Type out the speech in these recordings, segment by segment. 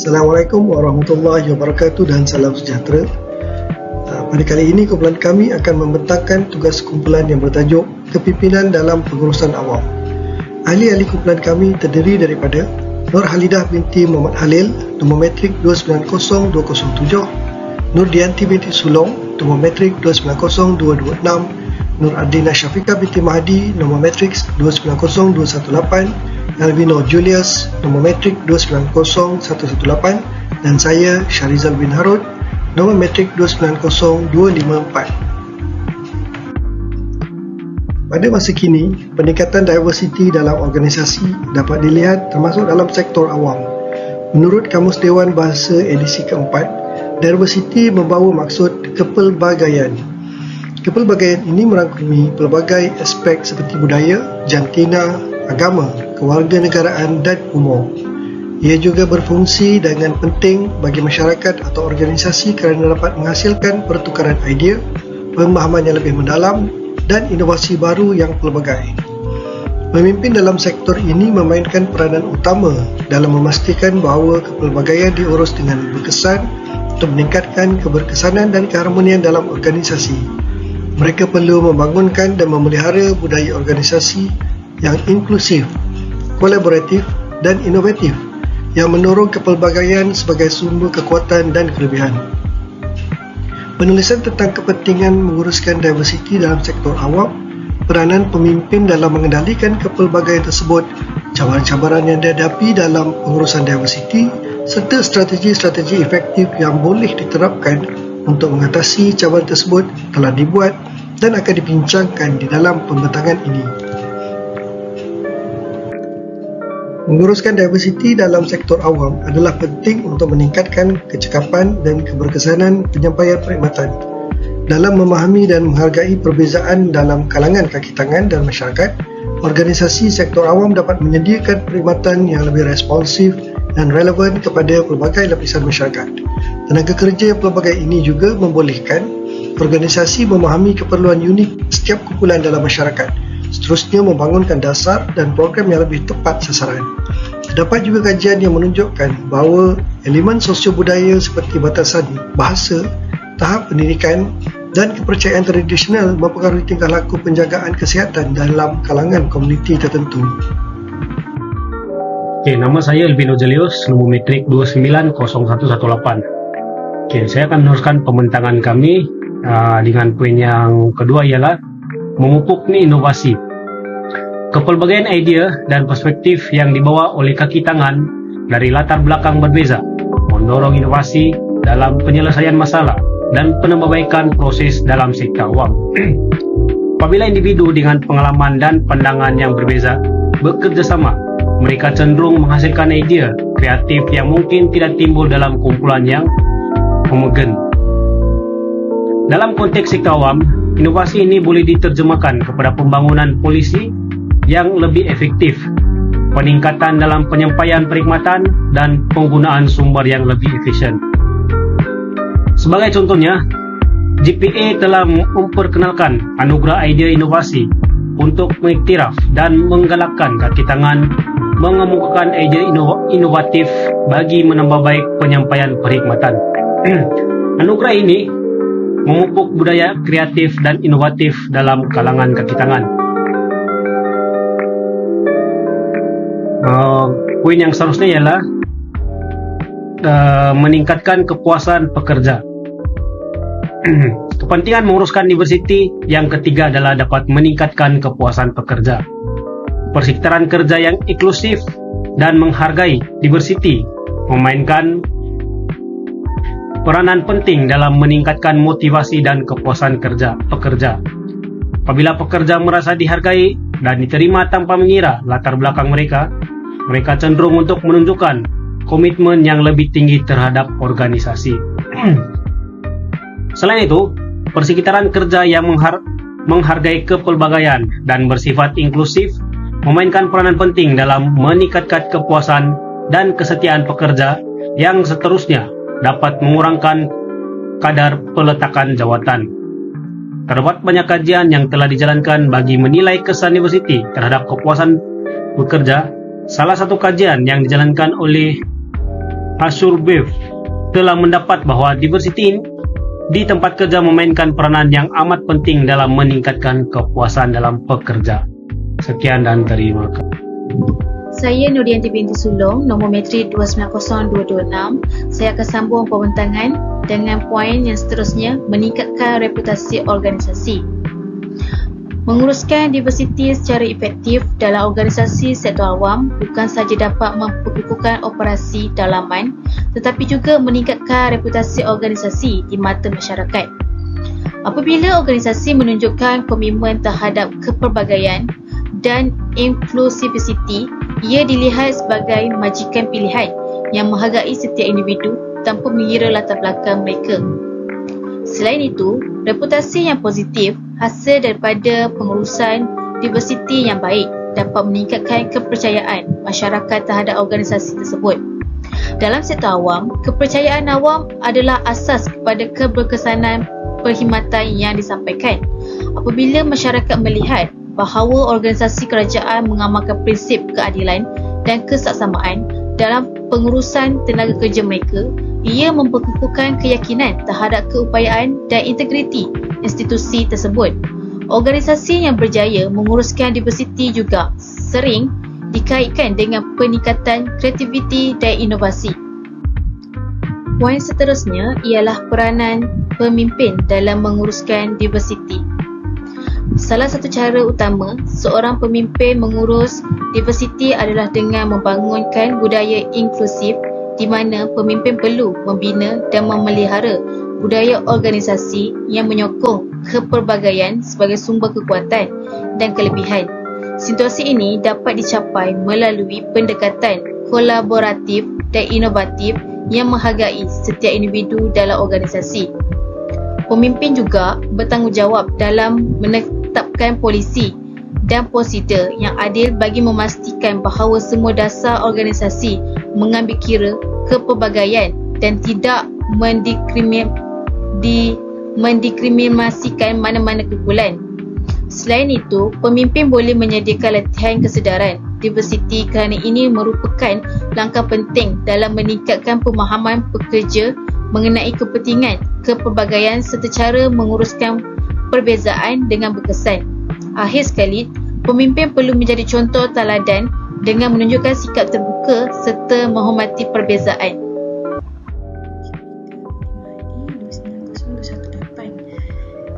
Assalamualaikum warahmatullahi wabarakatuh dan salam sejahtera. Pada kali ini kumpulan kami akan membentangkan tugas kumpulan yang bertajuk Kepimpinan dalam Pengurusan Awam. Ahli-ahli kumpulan kami terdiri daripada Nur Halidah binti Muhammad Halil, nombor metrik 290207, Nur Dianti binti Sulong, nombor metrik 290226, Nur Ardina Syafiqah binti Mahdi, nombor metrik 290218, Alvino Julius, nombor metrik 290118, dan saya Syarizal bin Harud, nombor metrik 290254. Pada masa kini, peningkatan diversiti dalam organisasi dapat dilihat termasuk dalam sektor awam. Menurut Kamus Dewan Bahasa edisi keempat, diversiti membawa maksud kepelbagaian. Kepelbagaian ini merangkumi pelbagai aspek seperti budaya, jantina, agama, kewarganegaraan dan umur. Ia juga berfungsi dengan penting bagi masyarakat atau organisasi kerana dapat menghasilkan pertukaran idea, pemahaman yang lebih mendalam dan inovasi baru yang pelbagai. Pemimpin dalam sektor ini memainkan peranan utama dalam memastikan bahawa kepelbagaian diurus dengan berkesan untuk meningkatkan keberkesanan dan keharmonian dalam organisasi. Mereka perlu membangunkan dan memelihara budaya organisasi yang inklusif, kolaboratif dan inovatif yang mendorong kepelbagaian sebagai sumber kekuatan dan kelebihan. Penulisan tentang kepentingan menguruskan diversiti dalam sektor awam, peranan pemimpin dalam mengendalikan kepelbagaian tersebut, cabaran-cabaran yang dihadapi dalam pengurusan diversiti, serta strategi-strategi efektif yang boleh diterapkan untuk mengatasi cabaran tersebut telah dibuat dan akan dibincangkan di dalam pembentangan ini. Menguruskan diversiti dalam sektor awam adalah penting untuk meningkatkan kecekapan dan keberkesanan penyampaian perkhidmatan. Dalam memahami dan menghargai perbezaan dalam kalangan kaki tangan dan masyarakat, organisasi sektor awam dapat menyediakan perkhidmatan yang lebih responsif dan relevan kepada pelbagai lapisan masyarakat. Tenaga kerja pelbagai ini juga membolehkan organisasi memahami keperluan unik setiap kumpulan dalam masyarakat, seterusnya membangunkan dasar dan program yang lebih tepat sasaran. Terdapat juga kajian yang menunjukkan bahawa elemen sosio-budaya seperti batasan bahasa, tahap pendidikan dan kepercayaan tradisional mempengaruhi tingkah laku penjagaan kesihatan dalam kalangan komuniti tertentu. Nama saya Alvino Julius, nombor metrik 290118. Saya akan meneruskan pembentangan kami dengan poin yang kedua ialah memupuk inovasi. Kepelbagaian idea dan perspektif yang dibawa oleh kaki tangan dari latar belakang berbeza mendorong inovasi dalam penyelesaian masalah dan penambahbaikan proses dalam sektor awam. Apabila individu dengan pengalaman dan pandangan yang berbeza bekerjasama, mereka cenderung menghasilkan idea kreatif yang mungkin tidak timbul dalam kumpulan yang homogen. Dalam konteks sektor awam, inovasi ini boleh diterjemahkan kepada pembangunan polisi yang lebih efektif, peningkatan dalam penyampaian perkhidmatan dan penggunaan sumber yang lebih efisien. Sebagai contohnya, GPA telah memperkenalkan anugerah idea inovasi untuk mengiktiraf dan menggalakkan kaki tangan mengemukakan idea inovatif bagi menambah baik penyampaian perkhidmatan. Anugerah ini memupuk budaya kreatif dan inovatif dalam kalangan kaki tangan. Poin yang seterusnya ialah meningkatkan kepuasan pekerja. Kepentingan menguruskan diversiti yang ketiga adalah dapat meningkatkan kepuasan pekerja. Persekitaran kerja yang inklusif dan menghargai diversiti memainkan peranan penting dalam meningkatkan motivasi dan kepuasan pekerja. Apabila pekerja merasa dihargai dan diterima tanpa mengira latar belakang mereka cenderung untuk menunjukkan komitmen yang lebih tinggi terhadap organisasi. Selain itu, persekitaran kerja yang menghargai kepelbagaian dan bersifat inklusif memainkan peranan penting dalam meningkatkan kepuasan dan kesetiaan pekerja yang seterusnya dapat mengurangkan kadar peletakan jawatan. Terdapat banyak kajian yang telah dijalankan bagi menilai kesan diversiti terhadap kepuasan bekerja. Salah satu kajian yang dijalankan oleh Asurbev telah mendapat bahawa diversiti di tempat kerja memainkan peranan yang amat penting dalam meningkatkan kepuasan dalam pekerja. Sekian dan terima kasih. Saya Nurianti binti Sulong, nombor metrik 290226. Saya akan sambung pembentangan dengan poin yang seterusnya, meningkatkan reputasi organisasi. Menguruskan diversiti secara efektif dalam organisasi sektor awam bukan sahaja dapat memperkukuhkan operasi dalaman tetapi juga meningkatkan reputasi organisasi di mata masyarakat. Apabila organisasi menunjukkan komitmen terhadap kepelbagaian dan inklusiviti, ia dilihat sebagai majikan pilihan yang menghargai setiap individu tanpa mengira latar belakang mereka. Selain itu, reputasi yang positif hasil daripada pengurusan diversiti yang baik dapat meningkatkan kepercayaan masyarakat terhadap organisasi tersebut. Dalam sektor awam, kepercayaan awam adalah asas kepada keberkesanan perkhidmatan yang disampaikan. Apabila masyarakat melihat bahawa organisasi kerajaan mengamalkan prinsip keadilan dan kesaksamaan dalam pengurusan tenaga kerja mereka, ia memperkukuhkan keyakinan terhadap keupayaan dan integriti institusi tersebut. Organisasi yang berjaya menguruskan diversiti juga sering dikaitkan dengan peningkatan kreativiti dan inovasi. Poin seterusnya ialah peranan pemimpin dalam menguruskan diversiti. Salah satu cara utama seorang pemimpin mengurus diversiti adalah dengan membangunkan budaya inklusif di mana pemimpin perlu membina dan memelihara budaya organisasi yang menyokong kepelbagaian sebagai sumber kekuatan dan kelebihan. Situasi ini dapat dicapai melalui pendekatan kolaboratif dan inovatif yang menghargai setiap individu dalam organisasi. Pemimpin juga bertanggungjawab dalam menetapkan polisi dan prosedur yang adil bagi memastikan bahawa semua dasar organisasi mengambil kira kepelbagaian dan tidak mendiskriminasikan mana-mana kumpulan. Selain itu, pemimpin boleh menyediakan latihan kesedaran diversiti kerana ini merupakan langkah penting dalam meningkatkan pemahaman pekerja mengenai kepentingan kepelbagaian serta cara menguruskan perbezaan dengan berkesan. Akhir sekali, pemimpin perlu menjadi contoh teladan dengan menunjukkan sikap terbuka serta menghormati perbezaan.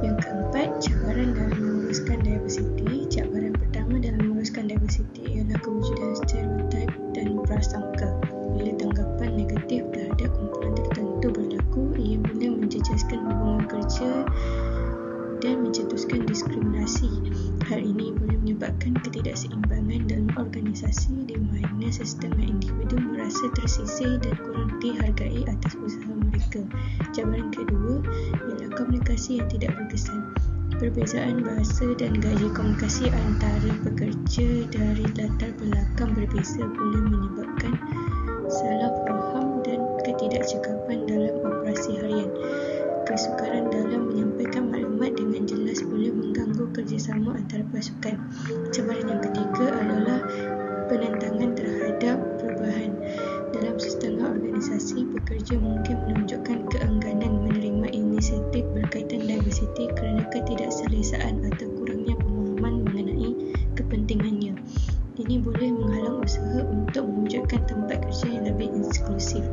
Yang keempat, cabaran dalam menguruskan diversiti. Cabaran pertama dalam menguruskan diversiti ialah kewujudan stereotip dan prasangka. Bila tanggapan negatif terhadap kumpulan tertentu berlaku, ia boleh menjejaskan hubungan kerja dan mencetuskan diskriminasi. Hal ini boleh menyebabkan ketidakseimbangan dalam organisasi di mana setengah individu merasa tersisih dan kurang dihargai atas usaha mereka. Cabaran kedua ialah komunikasi yang tidak berkesan. Perbezaan bahasa dan gaya komunikasi antara pekerja dari latar belakang berbeza boleh menyebabkan salah faham dan ketidakcekapan dalam operasi harian. Kesukaran dalam menyampaikan maklumat dengan jelas boleh mengganggu kerjasama antara pasukan. Cabaran yang ketiga adalah penentangan terhadap perubahan. Dalam setengah organisasi, pekerja mungkin menunjukkan keengganan menerima inisiatif berkaitan diversiti kerana ketidakselesaan atau kurangnya pemahaman mengenai kepentingannya. Ini boleh menghalang usaha untuk mewujudkan tempat kerja yang lebih inklusif.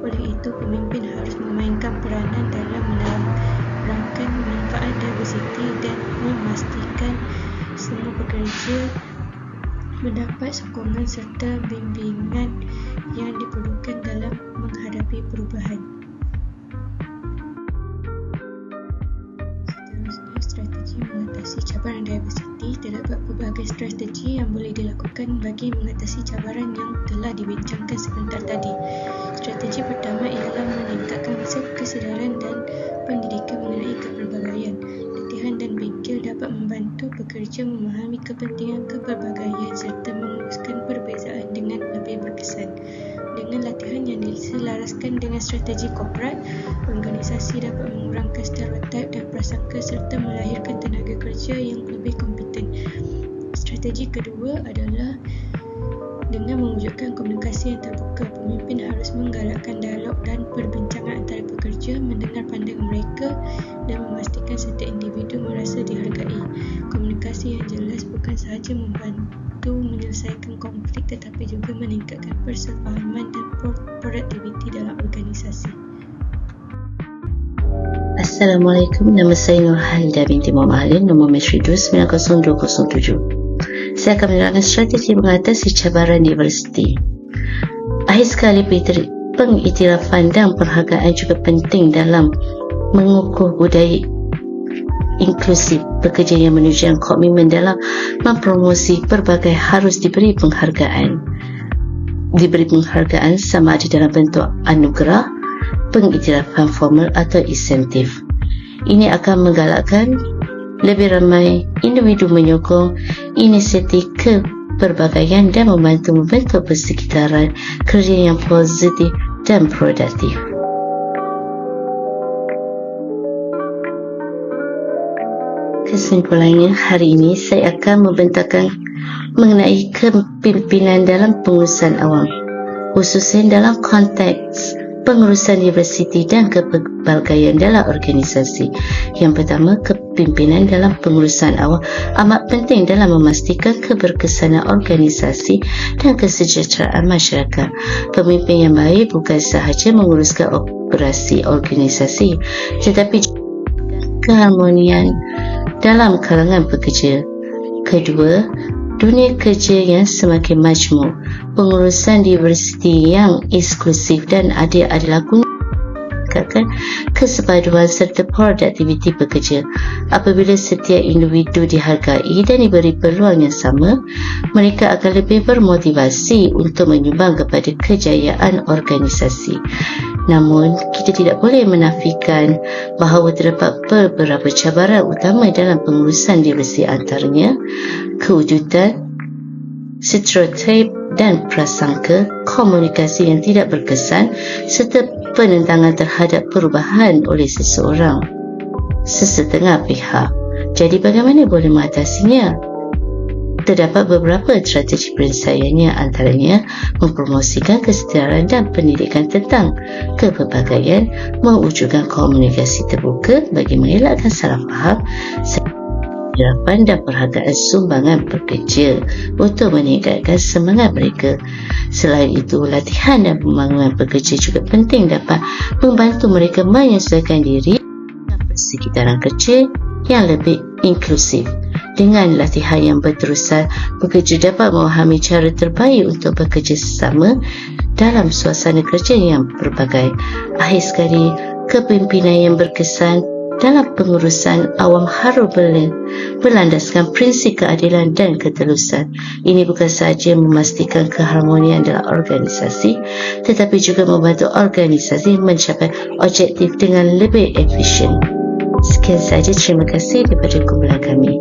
Oleh itu, pemimpin harus memainkan peranan dalam menerangkan manfaat diversiti dan memastikan semua pekerja mendapat sokongan serta bimbingan yang diperlukan dalam menghadapi perubahan. Seterusnya, strategi mengatasi cabaran diversiti. Terdapat pelbagai strategi yang boleh dilakukan bagi mengatasi cabaran yang telah dibincangkan sebentar tadi. Strategi pertama ialah meningkatkan kesedaran dan pendidikan mengenai kepelbagaian. Latihan dan bengkel dapat membantu pekerja memahami kepentingan kepelbagaian serta menguruskan perbezaan dengan lebih berkesan. Dengan latihan yang diselaraskan dengan strategi korporat, organisasi dapat mengurangkan stereotip dan prasangka serta melahirkan tenaga kerja yang lebih kompeten. Strategi kedua adalah Dengan mewujudkan komunikasi yang terbuka, pemimpin harus menggalakkan dialog dan perbincangan antara pekerja, mendengar pandangan mereka dan memastikan setiap individu merasa dihargai. Komunikasi yang jelas bukan sahaja membantu menyelesaikan konflik tetapi juga meningkatkan persefahaman dan produktiviti dalam organisasi. Assalamualaikum, nama saya Nurhalida binti Muhammad Alin, nombor Metri 2900207. Saya akan menerangkan strategi mengatasi cabaran diversiti. Akhir sekali, pengiktirafan dan penghargaan juga penting dalam mengukuh budaya inklusif. Pekerja yang menunjukkan komitmen dalam mempromosi pelbagai harus diberi penghargaan sama ada dalam bentuk anugerah, pengiktirafan formal atau insentif. Ini akan menggalakkan lebih ramai individu menyokong inisiatif keperbagaian dan membantu membentuk persekitaran kerja yang positif dan produktif. Kesimpulannya, hari ini saya akan membentangkan mengenai kepimpinan dalam pengurusan awam, khususnya dalam konteks pengurusan diversiti dan kepelbagaian dalam organisasi. Yang pertama, kepimpinan dalam pengurusan awam amat penting dalam memastikan keberkesanan organisasi dan kesejahteraan masyarakat. Pemimpin yang baik bukan sahaja menguruskan operasi organisasi, tetapi keharmonian dalam kalangan pekerja. Kedua, dunia kerja yang semakin majmuk, pengurusan diversiti yang inklusif dan adil adalah kunci meningkatkan kesepaduan serta produktiviti pekerja. Apabila setiap individu dihargai dan diberi peluang yang sama, mereka akan lebih bermotivasi untuk menyumbang kepada kejayaan organisasi. Namun, kita tidak boleh menafikan bahawa terdapat beberapa cabaran utama dalam pengurusan diversiti, antaranya kewujudan stereotip dan prasangka, komunikasi yang tidak berkesan serta penentangan terhadap perubahan oleh sesetengah pihak. Jadi bagaimana boleh mengatasinya? Terdapat beberapa strategi penyelesaiannya, antaranya mempromosikan kesetaraan dan pendidikan tentang kepelbagaian, mewujudkan komunikasi terbuka bagi mengelakkan salah faham, harapan dan perhargaan sumbangan pekerja untuk meningkatkan semangat mereka. Selain itu, latihan dan pembangunan pekerja juga penting dapat membantu mereka menyesuaikan diri dengan persekitaran kerja yang lebih inklusif. Dengan latihan yang berterusan, pekerja dapat memahami cara terbaik untuk bekerja sesama dalam suasana kerja yang berbagai. Akhir sekali, kepimpinan yang berkesan dalam pengurusan awam harus berlandaskan prinsip keadilan dan ketulusan. Ini bukan sahaja memastikan keharmonian dalam organisasi, tetapi juga membantu organisasi mencapai objektif dengan lebih efisien. Sekian sahaja, terima kasih daripada kumpulan kami.